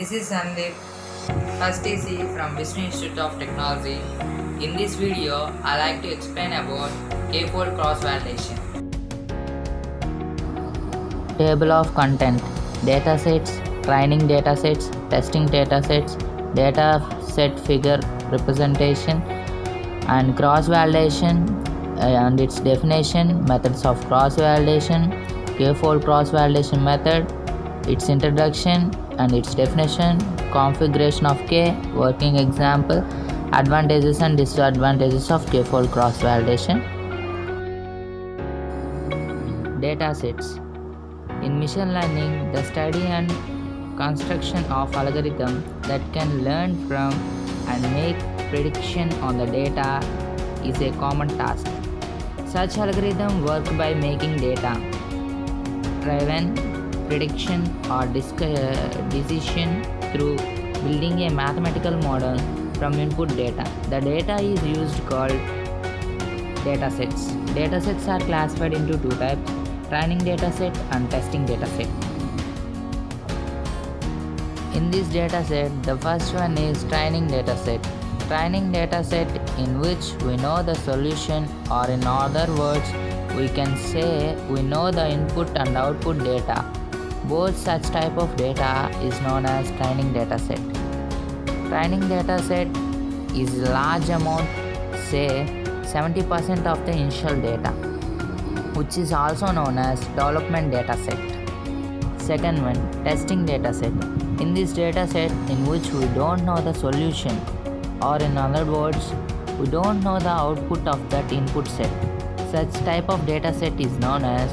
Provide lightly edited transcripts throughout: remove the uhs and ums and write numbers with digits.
This is Sandeep, first EC from Vishnu Institute of Technology. In this video, I like to explain about K-fold cross-validation. Table of content, datasets, training datasets, testing datasets, data set figure representation, and cross-validation and its definition, methods of cross-validation, K-fold cross-validation method, its introduction and its definition, configuration of K, working example, advantages and disadvantages of K-fold cross-validation. Datasets. In machine learning, the study and construction of algorithms that can learn from and make prediction on the data is a common task. Such algorithms work by making data-driven prediction or decision through building a mathematical model from input data. The data is used called datasets. Datasets are classified into two types: training dataset and testing dataset. In this dataset, the first one is training dataset. Training dataset in which we know the solution, or in other words, we can say we know the input and output data. Both such type of data is known as training dataset. Training dataset is large amount, say 70% of the initial data, which is also known as development dataset. Second one, testing dataset. In this dataset in which we don't know the solution, or in other words, we don't know the output of that input set. Such type of dataset is known as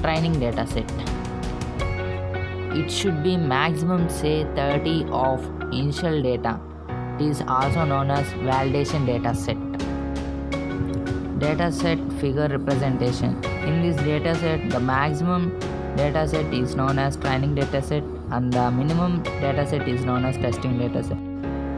training dataset. It should be maximum say 30 of initial data. It is also known as validation dataset. Dataset figure representation. In this dataset, the maximum dataset is known as training dataset and the minimum dataset is known as testing dataset.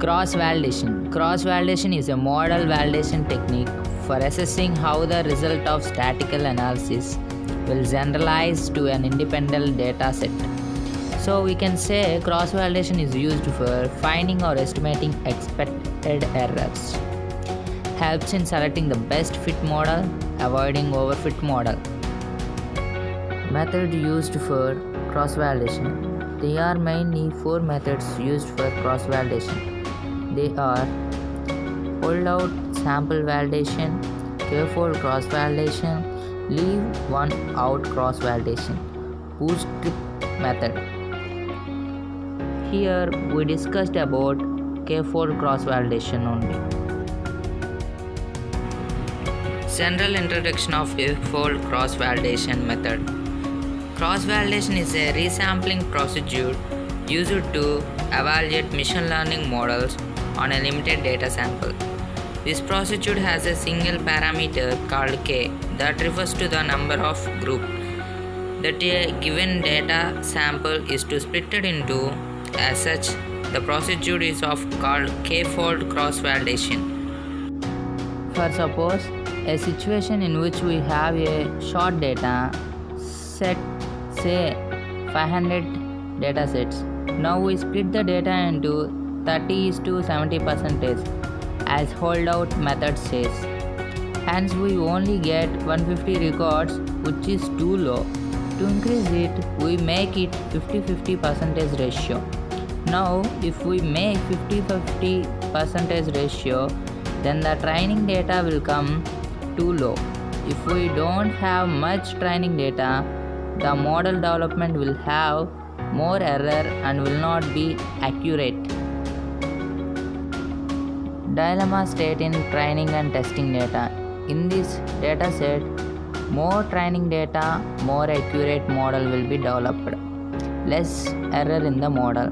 Cross-validation. Cross-validation is a model validation technique for assessing how the result of statistical analysis will generalize to an independent dataset. So we can say cross-validation is used for finding or estimating expected errors. Helps in selecting the best fit model, avoiding overfit model. Method used for cross-validation. There are mainly four methods used for cross-validation. They are holdout sample validation, K-fold cross-validation, leave one out cross-validation, bootstrap method. Here we discussed about K-fold cross-validation only. General introduction of K-fold cross-validation method. Cross-validation is a resampling procedure used to evaluate machine learning models on a limited data sample. This procedure has a single parameter called K that refers to the number of groups that a given data sample is to split it into. As such, the procedure is called K-fold cross-validation. For suppose a situation in which we have a short data set, say 500 datasets. Now we split the data into 30:70% as holdout method says. Hence we only get 150 records, which is too low. To increase it, we make it 50-50% ratio. Now if we make 50-50% ratio, then the training data will come too low. If we don't have much training data, the model development will have more error and will not be accurate. Dilemma state in training and testing data. In this dataset, more training data, more accurate model will be developed. Less error in the model.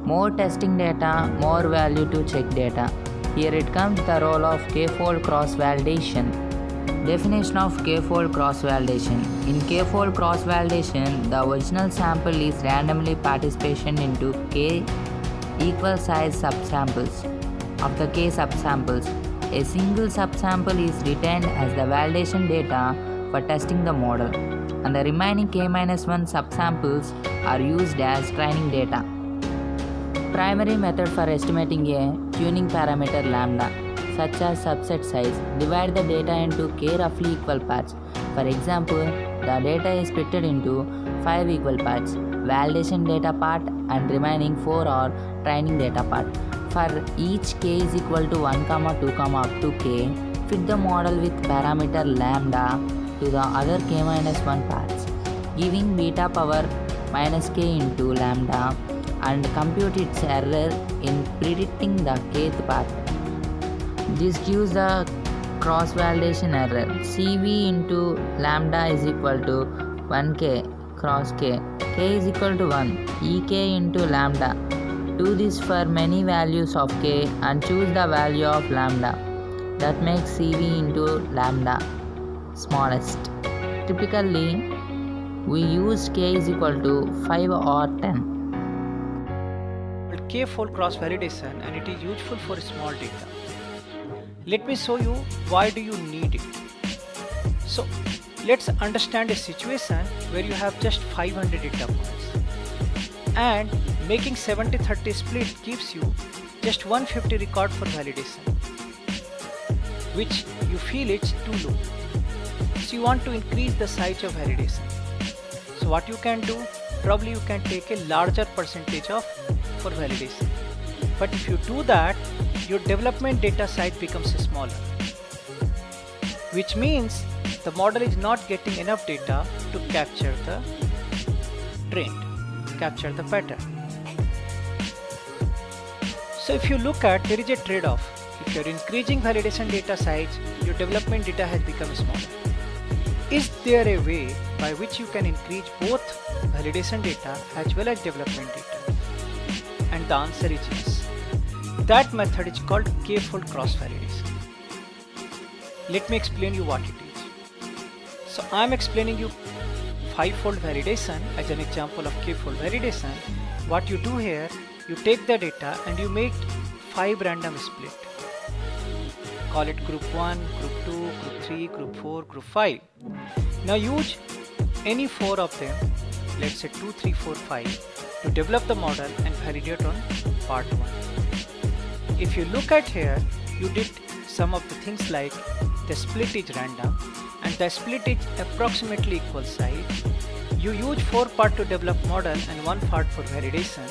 More testing data, more value to check data. Here it comes the role of K-fold cross-validation. Definition of K-fold cross-validation. In K-fold cross-validation, the original sample is randomly participation into K equal size subsamples. Of the K subsamples, a single subsample is retained as the validation data for testing the model, and the remaining K-1 subsamples are used as training data. Primary method for estimating a tuning parameter lambda, such as subset size, divide the data into k roughly equal parts. For example, the data is split into 5 equal parts, validation data part and remaining 4 are training data part. For each k is equal to 1, 2, up to k, fit the model with parameter lambda to the other k minus 1 parts, giving beta power minus k into lambda, and compute its error in predicting the kth part. This gives the cross validation error. CV into lambda is equal to 1k cross k. K is equal to 1. Ek into lambda. Do this for many values of k and choose the value of lambda. That makes CV into lambda smallest. Typically, we use k is equal to 5 or 10. K-fold cross validation, and it is useful for small data. Let me show you why do you need it. So let's understand a situation where you have just 500 data points and making 70-30 split gives you just 150 record for validation, which you feel it's too low. So you want to increase the size of validation. So what you can do, probably you can take a larger percentage of for validation. But if you do that, your development data size becomes smaller, which means the model is not getting enough data to capture the trend, capture the pattern. So if you look at, there is a trade-off. If you are increasing validation data size, your development data has become smaller. Is there a way by which you can increase both validation data as well as development data? And the answer is yes. That method is called k-fold cross validation. Let me explain you what it is. So I am explaining you 5-fold validation as an example of k-fold validation. What you do here, you take the data and you make 5 random split. Call it group 1, group 2, group 3, group 4, group 5. Now use any 4 of them, let's say 2, 3, 4, 5, to develop the model and validate on part 1. If you look at here, you did some of the things like the split is random and the split is approximately equal size. You use 4 parts to develop model and 1 part for validation.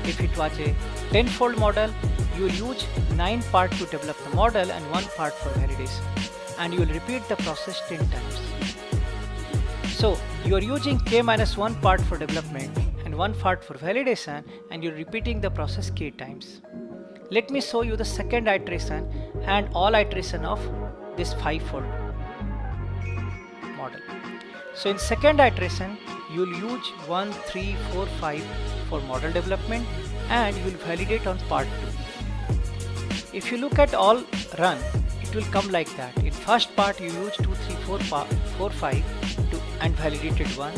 If it was a 10-fold model, you will use 9 parts to develop the model and 1 part for validation, and you will repeat the process 10 times. So you are using k-1 part for development and 1 part for validation, and you are repeating the process k times. Let me show you the second iteration and all iteration of this 5-fold model. So in second iteration, you will use 1, 3, 4, 5 for model development and you will validate on part 2. If you look at all run, it will come like that. In first part you use 2, 3, 4, 5 and validated 1.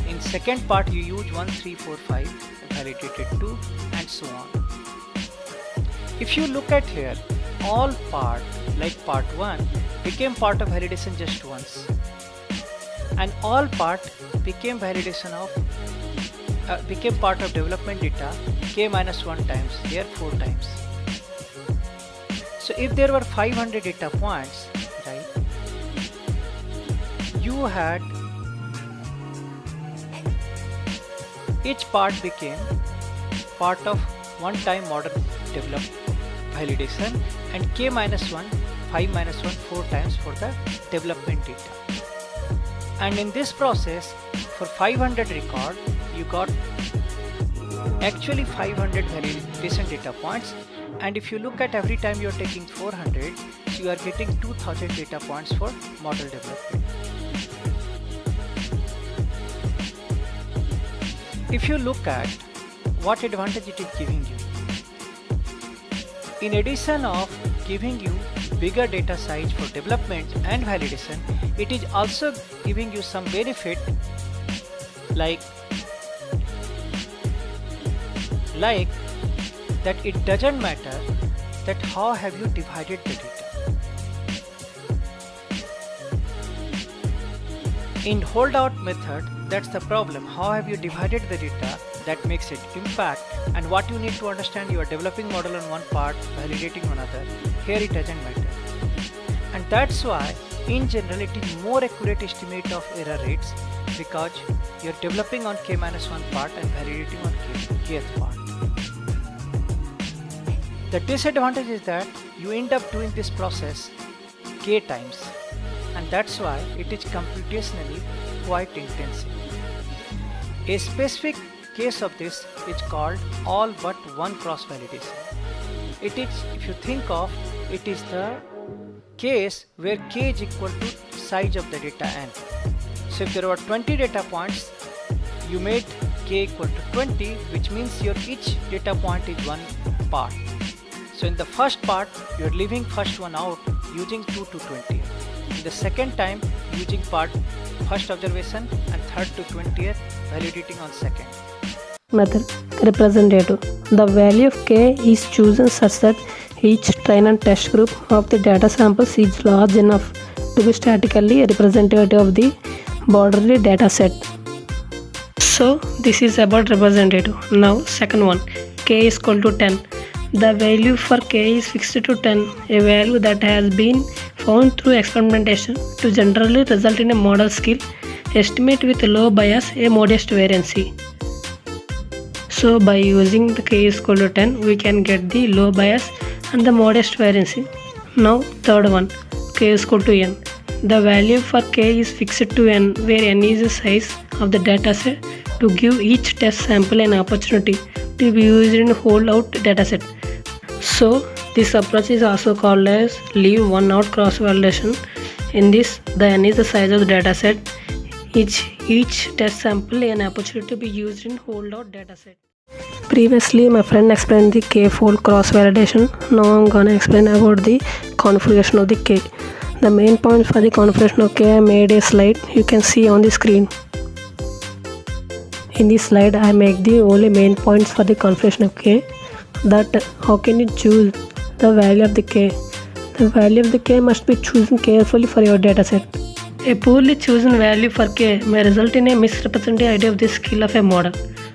In second part you use 1, 3, 4, 5 and validated 2 and so on. If you look at here, all part like part 1 became part of validation just once, and all part became validation of became part of development data k-1 times, here 4 times. So if there were 500 data points, right, you had each part became part of one-time model develop validation and k-1, 5-1, 4 times for the development data. And in this process, for 500 record, you got actually 500 validation data points, and if you look at every time you are taking 400, so you are getting 2000 data points for model development. If you look at what advantage it is giving you, in addition of giving you bigger data size for development and validation, it is also giving you some benefit like that it doesn't matter that how have you divided the data. In holdout method, that's the problem. How have you divided the data that makes it impact, and what you need to understand, you are developing model on one part, validating on another. Here it doesn't matter. And that's why in general it is more accurate estimate of error rates, because you're developing on k-1 part and validating on kth part. The disadvantage is that you end up doing this process k times, and that's why it is computationally quite intensive. A specific case of this is called all but one cross validation. It is, if you think of, it is the case where k is equal to size of the data n. So if there were 20 data points, you made k equal to 20, which means your each data point is one part. So in the first part, you are leaving first one out using 2 to 20. In the second time, using part first observation, and third to 20th validating on second. Method representative. The value of k is chosen such that each train and test group of the data samples is large enough to be statically representative of the boundary data set. So this is about representative. Now second one, k is equal to 10. The value for k is fixed to 10, a value that has been found through experimentation to generally result in a model skill estimate with low bias, a modest variance. So by using the k is equal to 10, we can get the low bias and the modest variance. Now third one, k is equal to n. The value for k is fixed to n, where n is the size of the dataset to give each test sample an opportunity to be used in holdout dataset. So this approach is also called as leave one out cross validation. In this, the n is the size of the dataset. Each test sample an opportunity to be used in holdout dataset. Previously, my friend explained the k-fold cross validation. Now I'm gonna explain about the configuration of the k. The main points for the configuration of k, I made a slide. You can see on the screen. In this slide, I make the only main points for the configuration of k. That how can you choose the value of the k? The value of the k must be chosen carefully for your dataset. A poorly chosen value for k may result in a misrepresented idea of the skill of a model,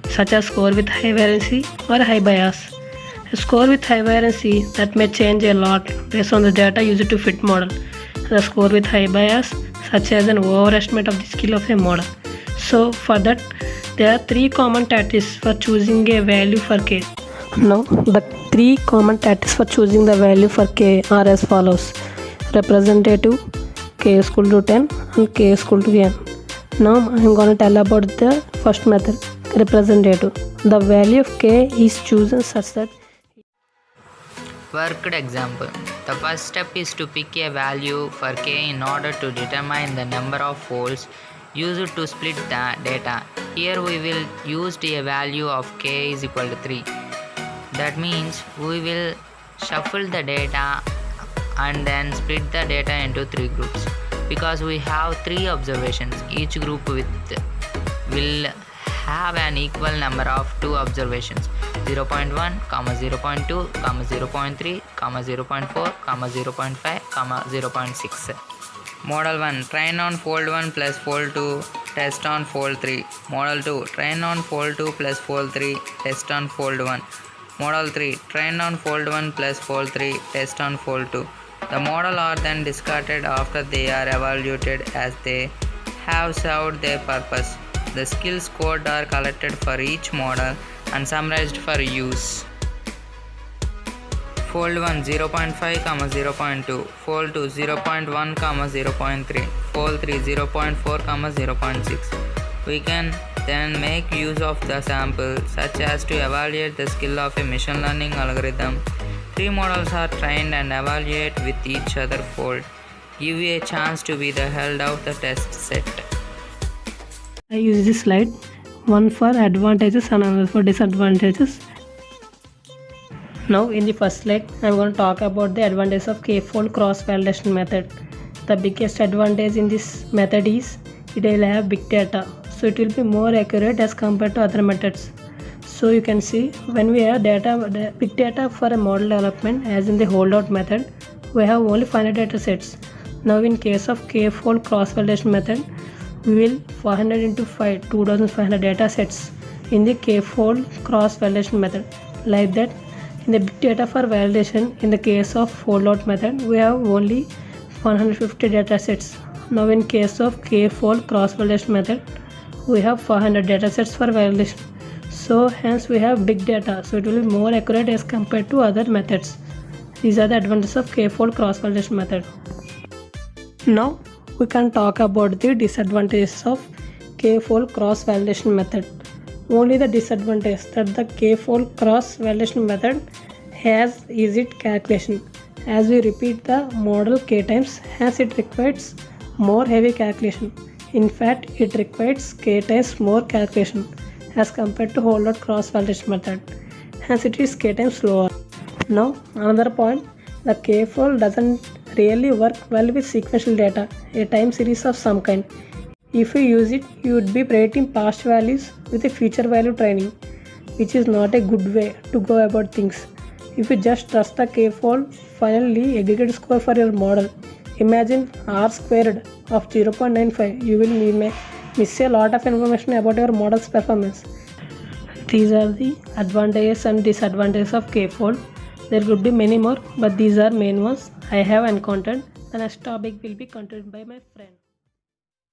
such as score with high variance or high bias. A score with high variance that may change a lot based on the data used to fit model. The score with high bias, such as an overestimate of the skill of a model. So for that, there are three common tactics for choosing a value for k. Now the three common tactics for choosing the value for k are as follows: representative, k is equal to 10, and k is equal to n. Now I am going to tell about the first method, representative. The value of k is chosen such that Worked example. The first step is to pick a value for k in order to determine the number of folds used to split the data. Here we will use a value of k is equal to 3. That means we will shuffle the data and then split the data into 3 groups. Because we have 3 observations, each group will have an equal number of 2 observations, 0.1, 0.2, 0.3, 0.4, 0.5, 0.6. Model 1, train on fold 1 plus fold 2, test on fold 3. Model 2, train on fold 2 plus fold 3, test on fold 1. Model 3, train on fold 1 plus fold 3, test on fold 2. The model are then discarded after they are evaluated as they have served their purpose. The skills scored are collected for each model and summarized for use. Fold 1 0.5, 0.2, fold 2 0.1, 0.3, fold 3 0.4, 0.6. We can then make use of the sample such as to evaluate the skill of a machine learning algorithm. 3 models are trained and evaluate with each other fold. Give you a chance to be the held of the test set. I use this slide, one for advantages and another for disadvantages. Now in the first slide, I am going to talk about the advantages of k-fold cross validation method. The biggest advantage in this method is it will have big data, so it will be more accurate as compared to other methods. So you can see when we have big data for a model development, as in the holdout method, we have only finite data sets. Now in case of k-fold cross validation method, we will 500 into 5, 2500 data sets in the k-fold cross validation method. Like that, in the big data for validation, in the case of fold out method, we have only 150 data sets. Now in case of k-fold cross validation method, we have 400 data sets for validation. So hence we have big data, so it will be more accurate as compared to other methods. These are the advantages of k-fold cross validation method. Now we can talk about the disadvantages of k-fold cross validation method. Only the disadvantage that the k-fold cross validation method has is its calculation. As we repeat the model k times, hence it requires more heavy calculation. In fact, it requires k times more calculation as compared to whole lot cross validation method. Hence it is k times slower. Now another point, the k-fold doesn't really work well with sequential data, a time series of some kind. If you use it, you would be predicting past values with a future value training, which is not a good way to go about things. If you just trust the k-fold, finally aggregate score for your model. Imagine r squared of 0.95, you will miss a lot of information about your model's performance. These are the advantages and disadvantages of k-fold. There could be many more, but these are main ones I have encountered. The next topic will be continued by my friend.